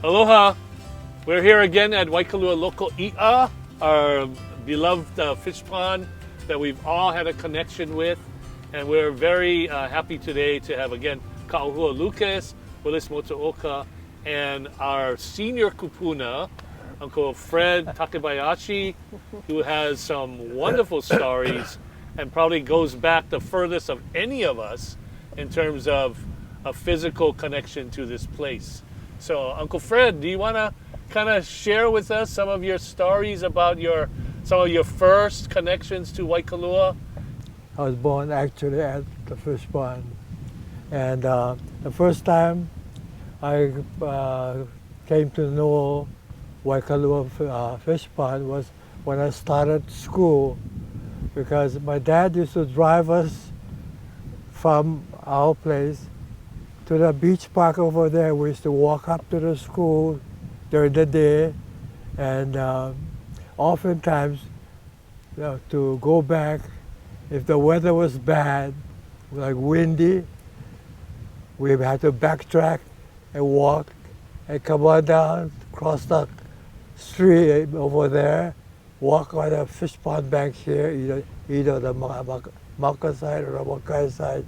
Aloha! We're here again at Waikalua Loko I, our beloved Fishpond that we've all had a connection with. And we're very happy today to have again Ka'ahua Lucas, Willis Motuoka, and our senior kupuna, Uncle Fred Takebayashi, who has some wonderful stories and probably goes back the furthest of any of us in terms of a physical connection to this place. So, Uncle Fred, do you want to kind of share with us some of your stories about some of your first connections to Waikalua? I was born actually at the Fishpond, and the first time I came to know Waikalua Fishpond was when I started school, because my dad used to drive us from our place to the beach park over there. We used to walk up to the school during the day, and oftentimes to go back, if the weather was bad, like windy, we had to backtrack and walk and come on down, cross the street over there, walk on the fish pond bank here, either the Mauka side or the Wakai side.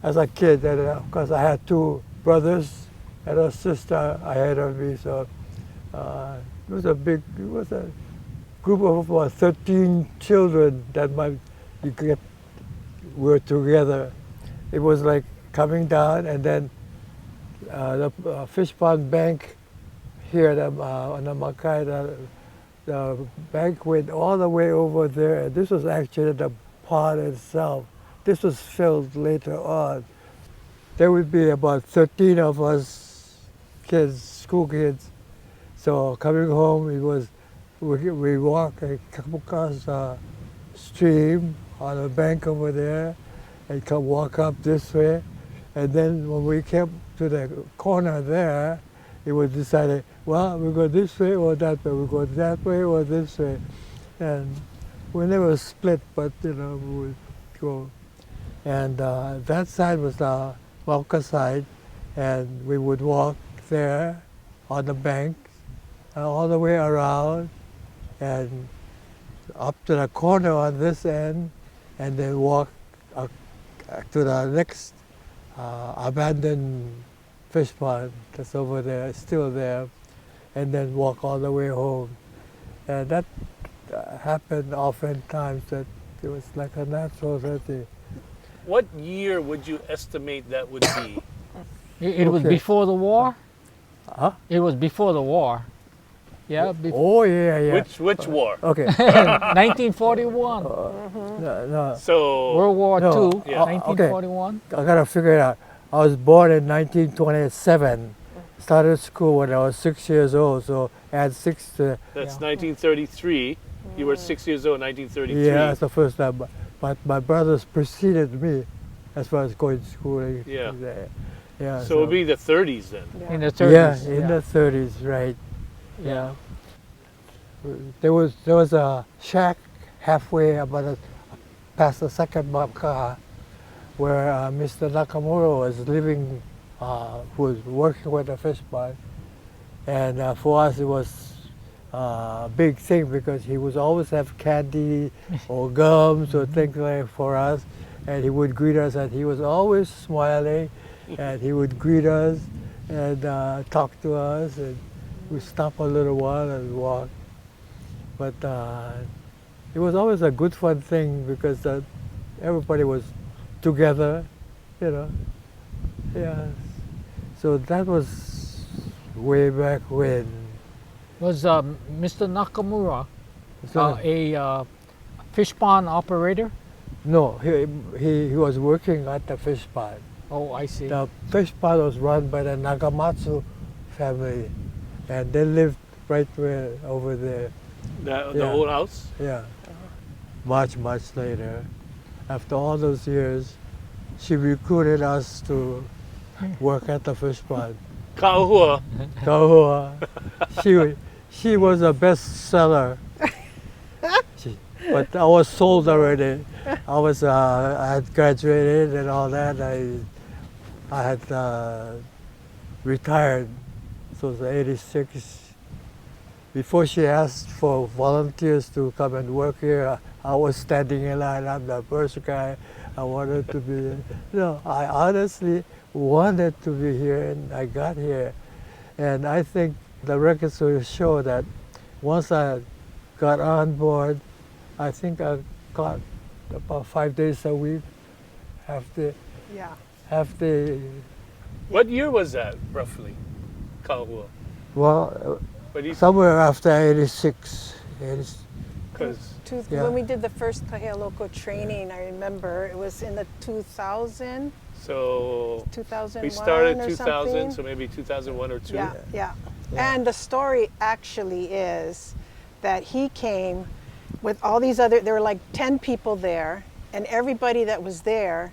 As a kid, and of course I had two brothers and a sister ahead of me, so it was a group of about 13 children that were together. It was like coming down, and then the fish pond bank here on the Makai, the bank went all the way over there, and this was actually the pond itself. This was filled later on. There would be about 13 of us kids, school kids. So coming home, we walk and come across a stream on a bank over there and walk up this way. And then when we came to the corner there, it was decided, well, we go this way or that way, we go that way or this way. And we never split, but we would go. And that side was the Mauka side, and we would walk there on the bank all the way around and up to the corner on this end, and then walk to the next abandoned fish pond that's over there, still there, and then walk all the way home. And that happened oftentimes, that it was like a natural thing. What year would you estimate that would be? It was before the war? Huh? It was before the war. Yeah. Oh, yeah. Which war? Okay. 1941. No. So World War II, Yeah. 1941. I gotta figure it out. I was born in 1927. Started school when I was 6 years old, so add 6 to... That's 1933. You were 6 years old in 1933. Yeah, that's the first time. But my brothers preceded me as far as going to school. Yeah. Yeah. So it would be the 30s then. In the 30s. Yeah, in the 30s, right. Yeah. There was a shack halfway past the second Mauka where Mr. Nakamura was living, who was working with the fish pond. And for us it was a big thing, because he would always have candy or gums or things like for us, and he would greet us, and he was always smiling, and he would greet us and talk to us, and we stop a little while and walk. But it was always a good fun thing, because everybody was together, Yeah. So that was way back when. Was Mr. Nakamura a fish pond operator? No, he was working at the fish pond. Oh, I see. The fish pond was run by the Nagamatsu family, and they lived right over there. The old house? Yeah. Much later, after all those years, she recruited us to work at the fish pond. Ka'ahua. She was a best seller. But I was sold already. I had graduated and all that. I had retired this was 86. Before she asked for volunteers to come and work here, I was standing in line. I'm the first guy. I wanted to be there. No, I honestly wanted to be here, and I got here. And I think the records will show that once I got on board, I think I got about 5 days a week, half the. What year was that, roughly, Kahua? Well, But you, somewhere after 86. because Yeah. When we did the first Kahea Loko training, I remember it was in the 2000, so 2001 we started or 2000, something. so maybe 2001 or 2. Yeah, yeah. Yeah. And the story actually is that he came with all these other, there were like 10 people there, and everybody that was there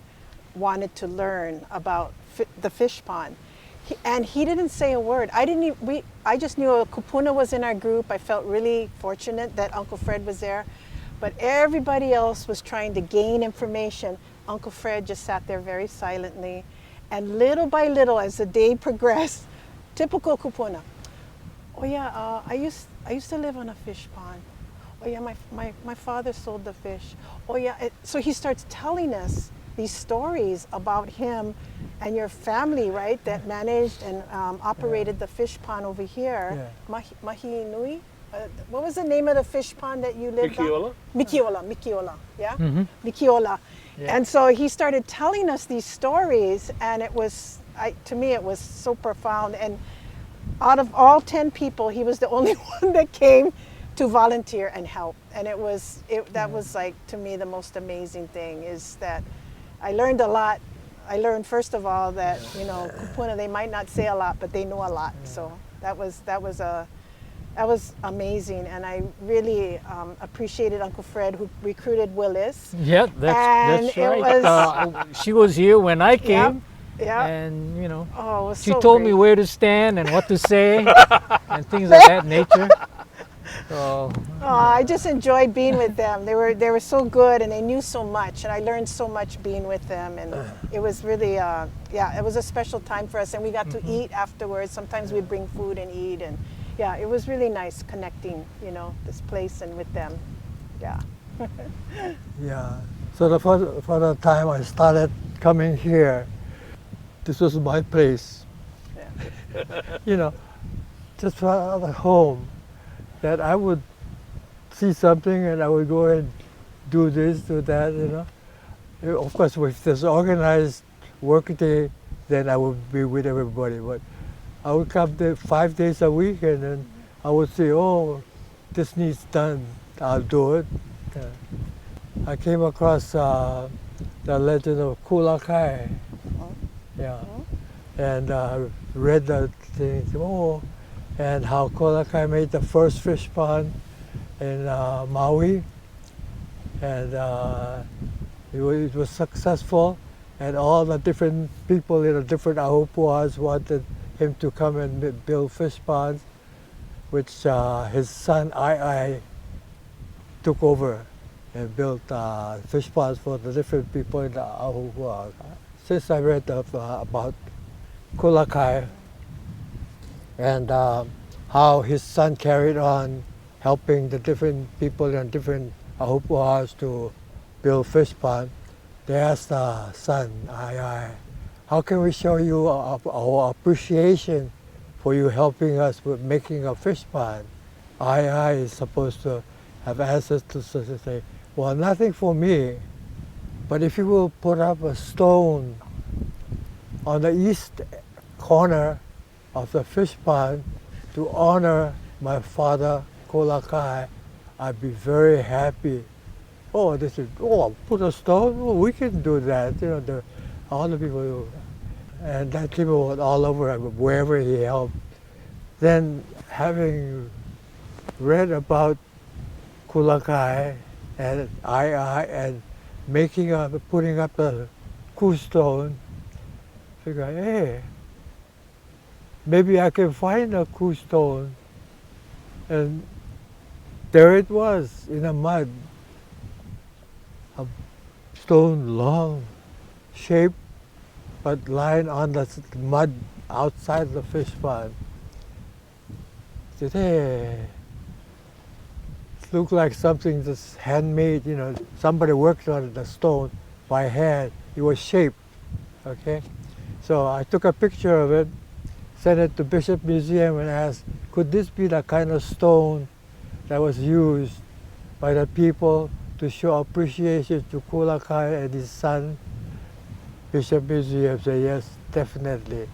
wanted to learn about the fish pond. And he didn't say a word. I just knew Kupuna was in our group. I felt really fortunate that Uncle Fred was there. But everybody else was trying to gain information. Uncle Fred just sat there very silently. And little by little, as the day progressed, typical Kupuna. Oh yeah, I used to live on a fish pond. Oh yeah, my father sold the fish. Oh yeah, so he starts telling us these stories about him and your family, right, that managed and operated the fish pond over here. Mahi Nui? What was the name of the fish pond that you lived on? Mikiola, yeah? Mm-hmm. Mikiola. Yeah. And so he started telling us these stories, and it was, to me, it was so profound. And out of all 10 people, he was the only one that came to volunteer and help. And that was like, to me, the most amazing thing is that I learned a lot. I learned, first of all, that, Kupuna, they might not say a lot, but they know a lot. So that was amazing. And I really appreciated Uncle Fred, who recruited Willis. Yeah, that's And it right. She was here when I came. Yeah. And, Oh, it was she so told great. me where to stand and what to say and things of that nature. So, I just enjoyed being with them. They were so good, and they knew so much, and I learned so much being with them. And it was really, it was a special time for us. And we got to eat afterwards. Sometimes we'd bring food and eat, and it was really nice connecting, this place and with them. Yeah. Yeah. So for the time I started coming here, this was my place. Yeah. Just for the home. That I would see something and I would go and do this, do that, Of course, if there's organized work day, then I would be with everybody. But I would come there 5 days a week, and then I would say, oh, this needs done, I'll do it. I came across the legend of Kulakai. Yeah. And read the thing, and how Kulakai made the first fish pond in Maui, and it was successful, and all the different people in the different ahupuas wanted him to come and build fish ponds, which his son I took over and built fish ponds for the different people in the ahupua. Since I read about Kulakai, and how his son carried on helping the different people in different ahupuas to build fish pond, they asked the son, how can we show you our appreciation for you helping us with making a fish pond? Is supposed to have answers to say, well, nothing for me, but if you will put up a stone on the east corner of the fish pond to honor my father, Kulakai, I'd be very happy. Oh, they said, put a stone? Oh, we can do that. All the people do. And that came out all over, wherever he helped. Then, having read about Kulakai and and putting up the Ku-stone, figure, hey, maybe I can find a Ku-stone. And there it was in the mud. A stone, long shape, but lying on the mud outside the fish pond. said, hey, it looked like something that's handmade, you know, somebody worked on the stone by hand. It was shaped, okay? So I took a picture of it, sent it to Bishop Museum and asked, could this be the kind of stone that was used by the people to show appreciation to Kulakai and his son? Bishop Museum said, yes, definitely.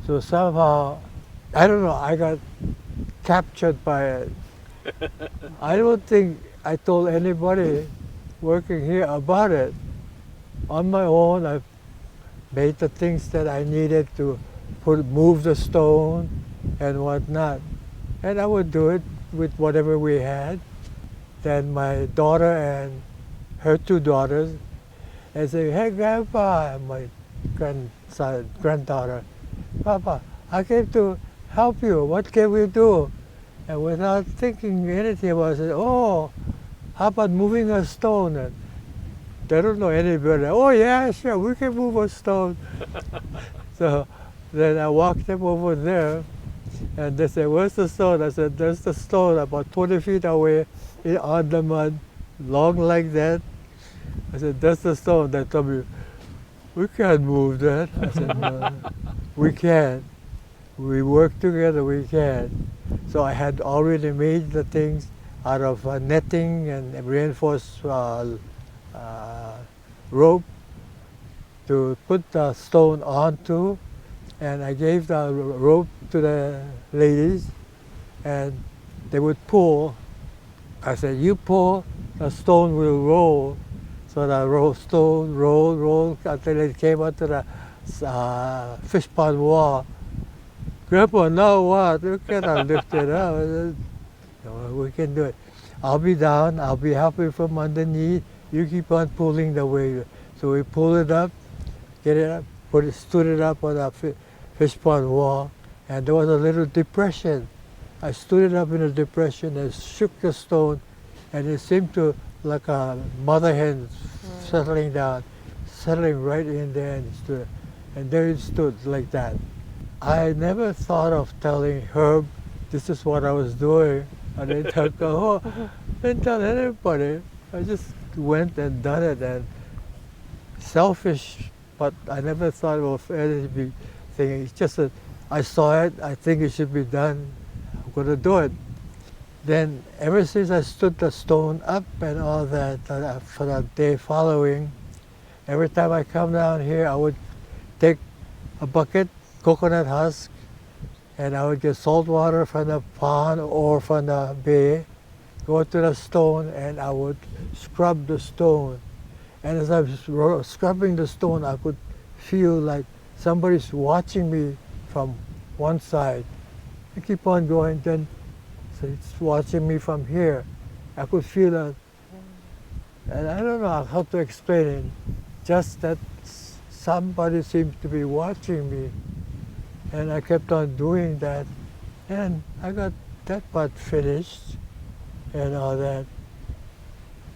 So somehow, I don't know, I got captured by it. I don't think I told anybody working here about it. On my own, I made the things that I needed to move the stone and whatnot. And I would do it with whatever we had. Then my daughter and her two daughters, and say, hey Grandpa, and my granddaughter, Papa, I came to help you, what can we do? And without thinking anything about it, I said, oh, how about moving a stone? And they don't know any better. Oh yeah, sure, we can move a stone. So then I walked them over there, and they said, where's the stone? I said, there's the stone about 20 feet away on the mud, long like that. I said, that's the stone. They told me, we can't move that. I said, no, we can. We work together, we can. So I had already made the things out of netting and reinforced rope to put the stone onto, and I gave the rope to the ladies, and they would pull. I said, you pull, the stone will roll. So the stone rolled until it came out to the Fishpond wall. Grandpa, now what? We cannot lift it up. I said, no, we can do it. I'll be down, I'll be helping from underneath. You keep on pulling the weight. So we pull it up, get it up, stood it up on the Fishpond wall, and there was a little depression. I stood it up in a depression and shook the stone, and it seemed to like a mother hen settling down, settling right in there, and there it stood like that. I never thought of telling Herb this is what I was doing. I didn't tell anybody. I just went and done it, and selfish, but I never thought of anything. It's just that I saw it, I think it should be done, I'm going to do it. Then ever since I stood the stone up and all that, for the day following, every time I come down here, I would take a bucket, coconut husk, and I would get salt water from the pond or from the bay, go to the stone, and I would scrub the stone. And as I was scrubbing the stone, I could feel like somebody's watching me from one side. I keep on going, then so it's watching me from here. I could feel that. And I don't know how to explain it. Just that somebody seems to be watching me. And I kept on doing that. And I got that part finished and all that.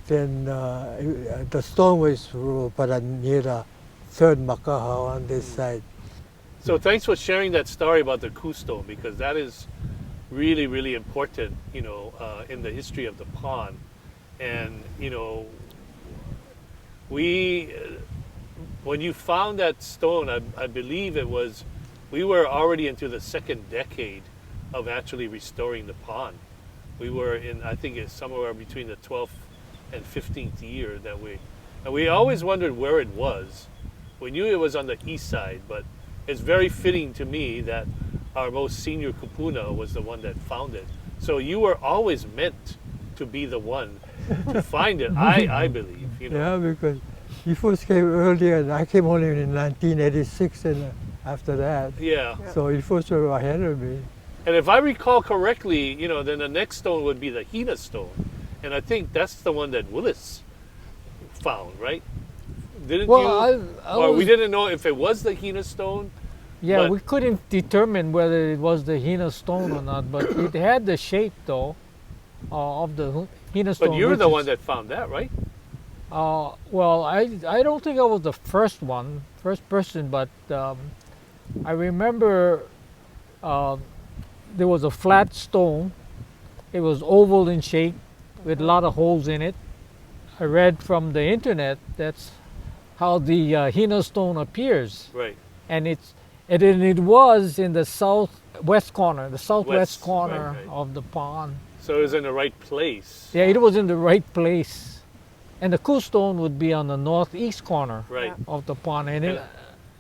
Then the stone was near the third makaha on this side. So thanks for sharing that story about the Ku stone, because that is really, really important, you know, in the history of the pond. And, you know, when you found that stone, I believe it was, we were already into the second decade of actually restoring the pond. We were in, I think it's somewhere between the 12th and 15th year that we always wondered where it was. We knew it was on the east side, but it's very fitting to me that our most senior kupuna was the one that found it. So you were always meant to be the one to find it, I believe. You know? Yeah, because you first came earlier, and I came only in 1986, and after that. Yeah. So you first were ahead of me. And if I recall correctly, you know, then the next stone would be the Hina stone. And I think that's the one that Willis found, right? Didn't you? Or we didn't know if it was the Hina stone. Yeah, we couldn't determine whether it was the Hina stone or not, but it had the shape, though, of the Hina stone. But you're the one that found that, right? Well, I don't think I was the first person, but I remember there was a flat stone. It was oval in shape with a lot of holes in it. I read from the internet that's how the Hina stone appears. Right. And it was in the southwest corner, the southwest corner right. of the pond. So it was in the right place. Yeah, it was in the right place. And the Ku stone would be on the northeast corner Right. of the pond. And And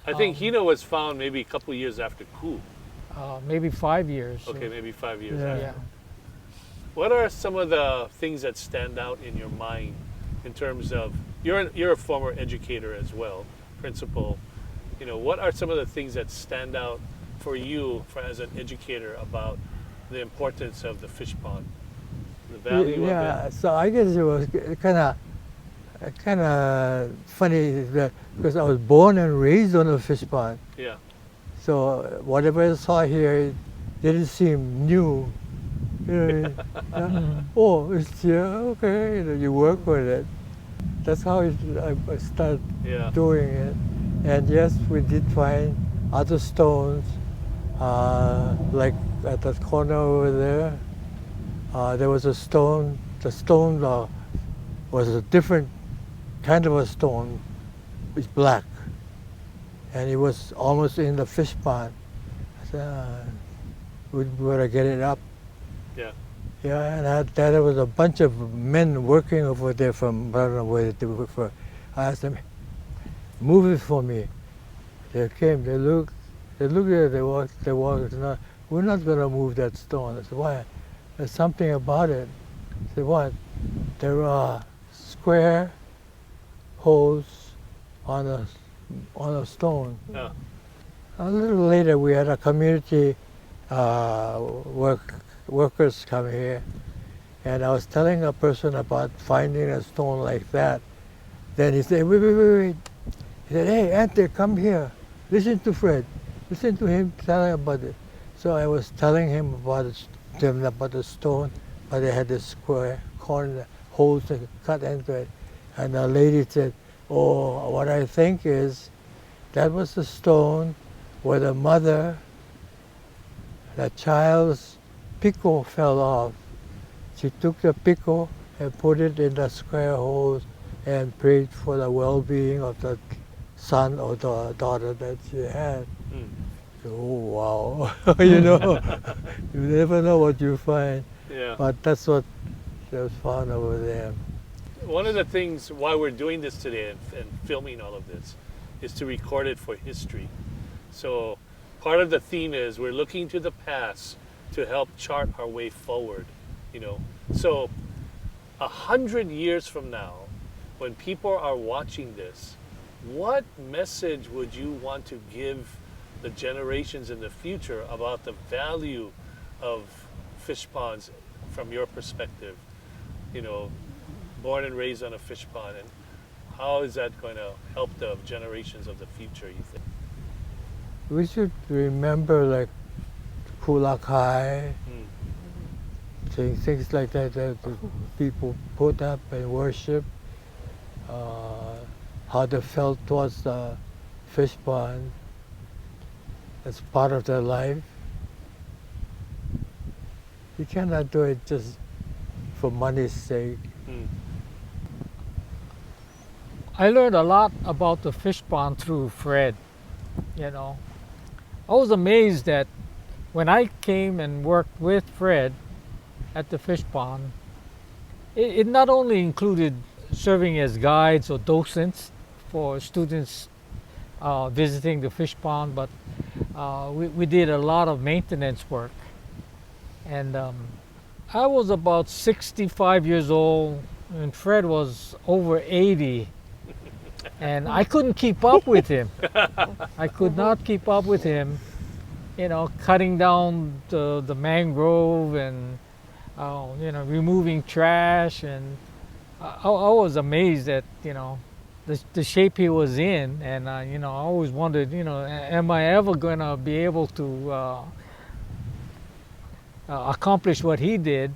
I think Hina was found maybe a couple years after Ku. maybe 5 years. Okay, maybe 5 years Yeah. after. Yeah. What are some of the things that stand out in your mind in terms of you're a former educator as well, principal. You know, what are some of the things that stand out for you as an educator about the importance of the fish pond, the value of it? So I guess it was kind of funny because I was born and raised on a fish pond. Yeah. So whatever I saw here, it didn't seem new. You know, oh, it's here, okay. You work with it. That's how I started Yeah. doing it. And yes, we did find other stones, like at that corner over there. There was a stone. The stone was a different kind of a stone. It's black, and it was almost in the fish pond. I said, we better get it up. Yeah. Yeah, and there was a bunch of men working over there from, I don't know where they were from. I asked them, move it for me. They came, they looked at it, they walked. We're not going to move that stone. I said, why? There's something about it. I said, what? There are square holes on a stone. Yeah. A little later, we had a community workers come here, and I was telling a person about finding a stone like that. Then he said, wait. He said, hey, Ante, come here. Listen to Fred. Listen to him telling about it. So I was telling him about the stone, but they had the square corner holes cut into it. And the lady said, oh, what I think is that was the stone where the mother, the child's pico fell off. She took the pico and put it in the square holes and prayed for the well-being of the son or the daughter that she had. Mm. Oh, wow. You know, you never know what you find. Yeah. But that's what was found over there. One of the things why we're doing this today and filming all of this is to record it for history. So part of the theme is we're looking to the past to help chart our way forward, you know. So 100 years from now, when people are watching this, what message would you want to give the generations in the future about the value of fish ponds from your perspective? You know, born and raised on a fish pond, and how is that going to help the generations of the future, you think? We should remember like Kulakai, things like that the people put up and worship, how they felt towards the fish pond. It's part of their life. You cannot do it just for money's sake. I learned a lot about the fish pond through Fred, you know. I was amazed that when I came and worked with Fred at the fish pond, it not only included serving as guides or docents for students visiting the fish pond, but we did a lot of maintenance work. And I was about 65 years old and Fred was over 80. And I couldn't keep up with him. I could not keep up with him, you know, cutting down the mangrove and, you know, removing trash. And I was amazed at, you know, the shape he was in. And, you know, I always wondered, you know, am I ever going to be able to accomplish what he did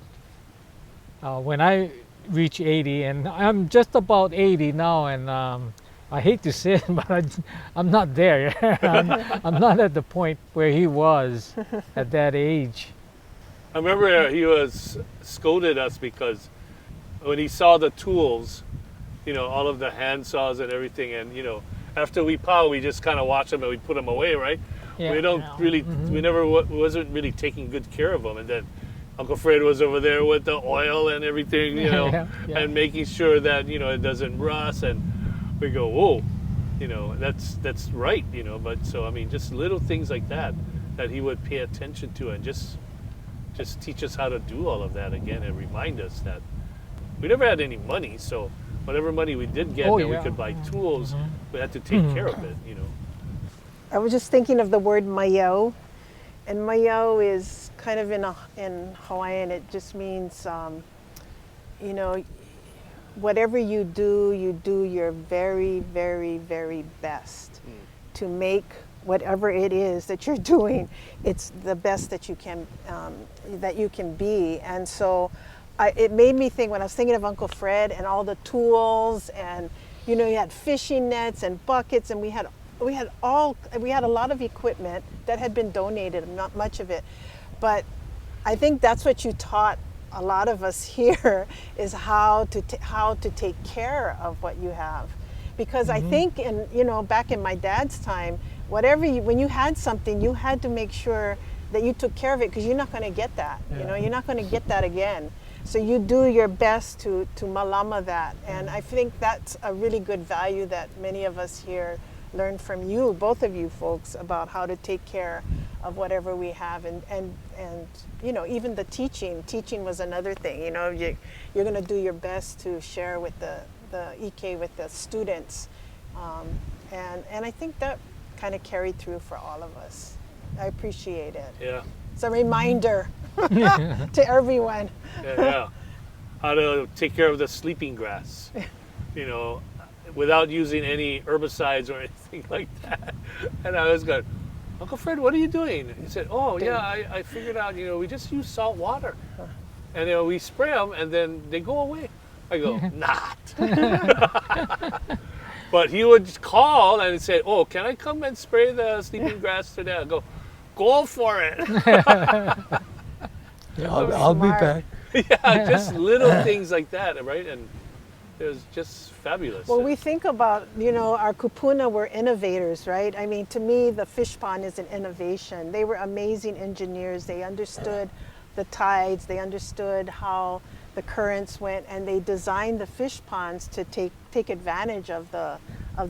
when I reach 80? And I'm just about 80 now, and I hate to say it, but I'm not there. I'm not at the point where he was at that age. I remember he was scolded us because when he saw the tools, you know, all of the hand saws and everything, and you know, after we power, we just kind of watch them and we put them away, right? Yeah, we don't really, we never wasn't really taking good care of them, and then Uncle Fred was over there with the oil and everything, you know, and making sure that, you know, it doesn't rust, and we go, whoa, you know, that's right, you know. But so I mean, just little things like that he would pay attention to, and just teach us how to do all of that again, and remind us that we never had any money, so whatever money we did get, we could buy tools. We had to take care of it, you know. I was just thinking of the word mayo, and mayo is kind of in Hawaiian. It just means, you know, whatever you do your very, very, very best to make whatever it is that you're doing, it's the best that you can be. And so it made me think, when I was thinking of Uncle Fred and all the tools, and you know, you had fishing nets and buckets, and we had a lot of equipment that had been donated, not much of it, but I think that's what you taught a lot of us here, is how to take care of what you have. Because I think, you know, back in my dad's time, when you had something, you had to make sure that you took care of it, because you're not going to get that. You know, you're not going to get that again. So you do your best to malama that. And I think that's a really good value that many of us here learned from you, both of you folks, about how to take care of whatever we have. And you know, even the teaching was another thing. You know, you're going to do your best to share with the EK with the students. And I think that kind of carried through for all of us. I appreciate it. Yeah. It's a reminder to everyone. Yeah. How to take care of the sleeping grass, you know, without using any herbicides or anything like that. And I was going, Uncle Fred, what are you doing? He said, oh, yeah, I figured out, you know, we just use salt water. And you know, we spray them and then they go away. I go, not. But he would call and say, oh, can I come and spray the sleeping grass today? I go for it. I'll be back. Yeah, just little things like that, right? And it was just fabulous. Well, we think about, you know, our kupuna were innovators, right? I mean, to me, the fish pond is an innovation. They were amazing engineers. They understood the tides. They understood how the currents went, and they designed the fish ponds to take advantage of the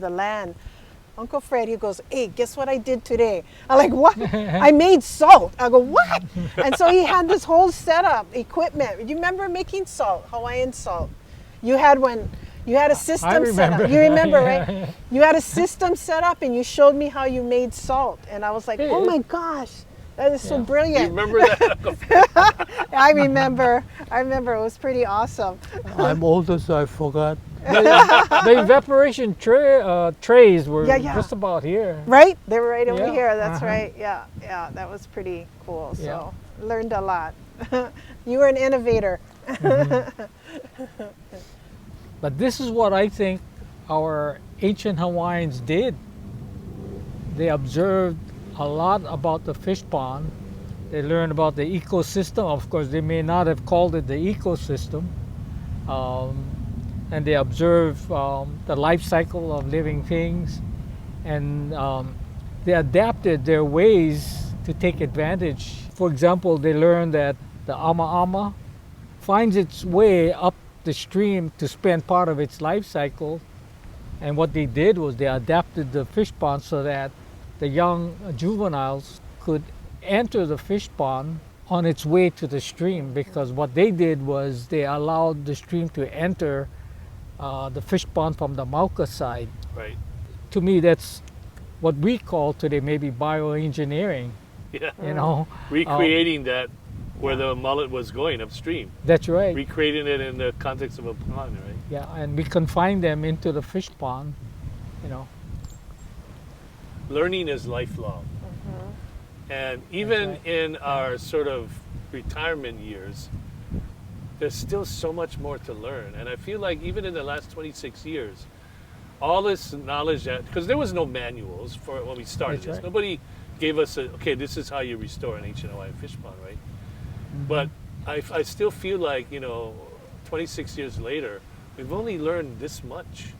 land. Uncle Fred, he goes, hey, guess what I did today? I'm like, what? I made salt. I go, what? And so he had this whole setup, equipment. You remember making salt, Hawaiian salt? You had a system set up. You remember, right? You had a system set up, and you showed me how you made salt. And I was like, oh my gosh, that is so brilliant. You remember that? I remember. It was pretty awesome. I'm older, so I forgot. The evaporation trays were just about here. Right? They were right over here. That's right. Yeah. That was pretty cool. So learned a lot. You were an innovator. But this is what I think our ancient Hawaiians did. They observed a lot about the fish pond. They learned about the ecosystem. Of course, they may not have called it the ecosystem. And they observed the life cycle of living things. And they adapted their ways to take advantage. For example, they learned that the ama finds its way up the stream to spend part of its life cycle. And what they did was they adapted the fish pond so that the young juveniles could enter the fish pond on its way to the stream, because what they did was they allowed the stream to enter the fish pond from the Mauka side. Right. To me, that's what we call today maybe bioengineering. Yeah. You know, recreating that where the mullet was going upstream. That's right. Recreating it in the context of a pond, right? Yeah, and we confine them into the fish pond, you know. Learning is lifelong. And even in our sort of retirement years, there's still so much more to learn. And I feel like even in the last 26 years, all this knowledge that, because there was no manuals for when we started this. Nobody gave us okay, this is how you restore an ancient Hawaiian fish pond, right? But I still feel like, 26 years later, we've only learned this much.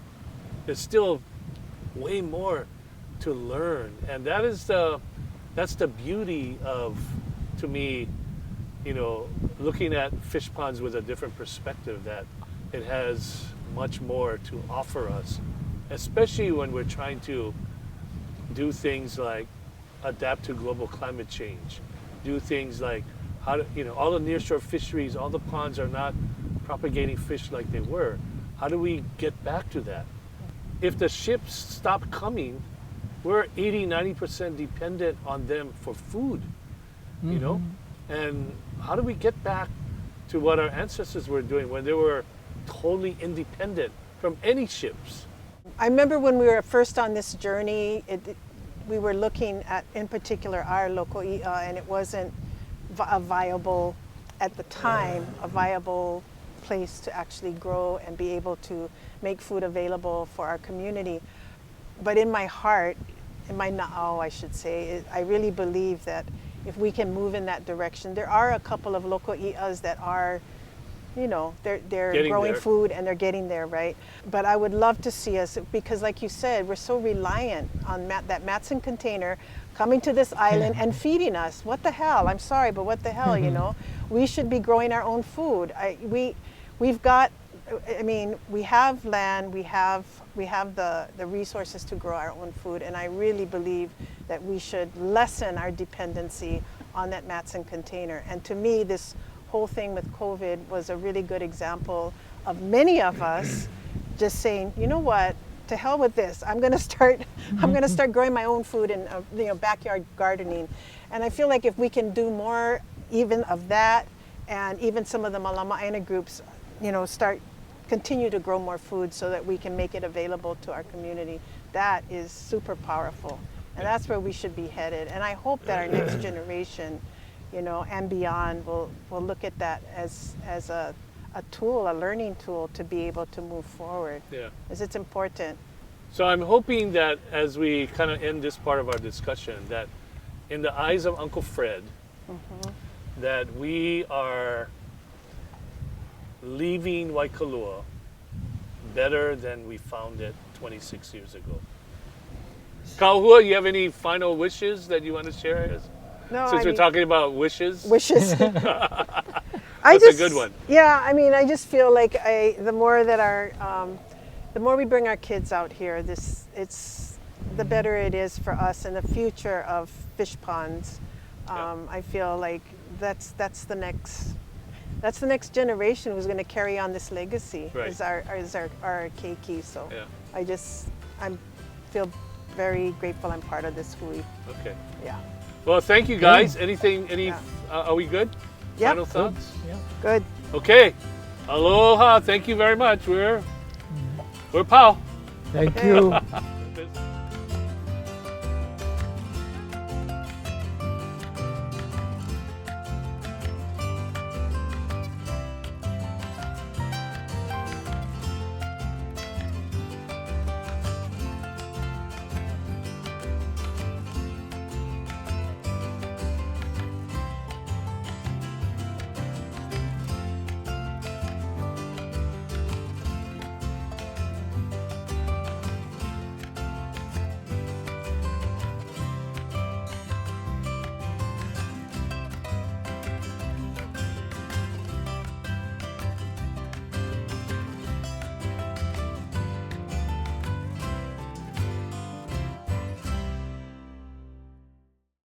There's still way more to learn, and that's the beauty of, to me, looking at fish ponds with a different perspective, that it has much more to offer us, especially when we're trying to do things like adapt to global climate change, do things like how to, all the nearshore fisheries, all the ponds are not propagating fish like they were. How do we get back to that? If the ships stop coming, we're 80-90% dependent on them for food, and how do we get back to what our ancestors were doing when they were totally independent from any ships? I remember when we were first on this journey, we were looking at, in particular, our Loko I, and it wasn't a viable, at the time, a viable place to actually grow and be able to make food available for our community. But in my heart, in my na'au, I should say, I really believe that if we can move in that direction, there are a couple of Loko I'as that are, they're growing food and they're getting there, right? But I would love to see us, because like you said, we're so reliant on that Matson container coming to this island and feeding us. What the hell? I'm sorry, but what the hell, We should be growing our own food. We've got, we have land, we have the resources to grow our own food, and I really believe that we should lessen our dependency on that Matson container. And to me, this whole thing with COVID was a really good example of many of us just saying, you know what, to hell with this. I'm going to start growing my own food and backyard gardening. And I feel like if we can do more even of that, and even some of the Malama'aina groups, continue to grow more food so that we can make it available to our community, that is super powerful. And that's where we should be headed. And I hope that our next generation, and beyond will look at that as a tool, a learning tool to be able to move forward. Yeah. Because it's important. So I'm hoping that as we kind of end this part of our discussion, that in the eyes of Uncle Fred, that we are leaving Waikalua better than we found it 26 years ago. Kauhua, you have any final wishes that you want to share? No, Since we're talking about wishes. Wishes. That's a good one. Yeah, I just feel like the more we bring our kids out here, the better it is for us and the future of fish ponds. I feel like that's the next generation who's going to carry on this legacy. Right. Is our keiki. So Yeah. I feel very grateful I'm part of this hui. Okay. Yeah. Well, thank you guys. Are we good? Yep. Final thoughts? Yeah. Good. Okay. Aloha. Thank you very much. We're pau. Thank you.